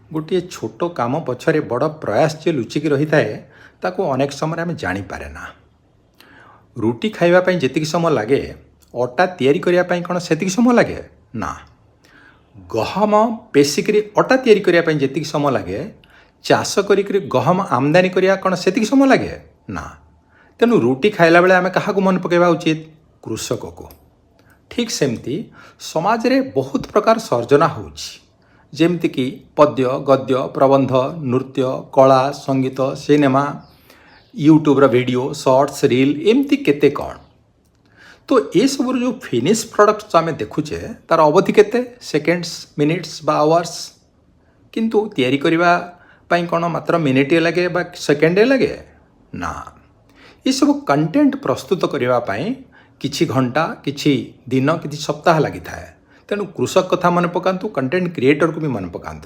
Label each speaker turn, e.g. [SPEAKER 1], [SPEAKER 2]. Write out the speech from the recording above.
[SPEAKER 1] गोटे छोट काम पछरे बड़ प्रयास जो लुचिकी रही थाए ताको अनेक समय आम जानीपारे ना। रुटी खाइबापी जी समय लगे अटा तैयारी करने कौन से समय लगे ना। गहम पेसिकी अटा तैयारी करने जी समय लगे चाष कर गहम आमदानी करने कौन से समय लगे ना। तेणु रुटी खाइला बेले आम क्या मन पकेबा उचित कृषक को। ठीक सेमती समाज रे बहुत प्रकार सर्जना होची जेमती पद्य गद्य प्रबंध नृत्य कला संगीत cinema YouTube video shorts reel एमती केते कौन। तो ये सब जो फिनिश प्रोडक्ट्स आम देखुचे तार अवधि केते सेकेंड्स मिनिट्स बा आवर्स किंतु तैयारी करबा पई कौन मात्र मिनिटे लगे बा सेकेंडे लगे ना। ये सब कंटेंट प्रस्तुत करने किछि घंटा किछि दिन किछि सप्ताह लगी थाए। तेणु कृषक कथा मन पकांतु कंटेंट क्रिएटर को भी मन पकांतु।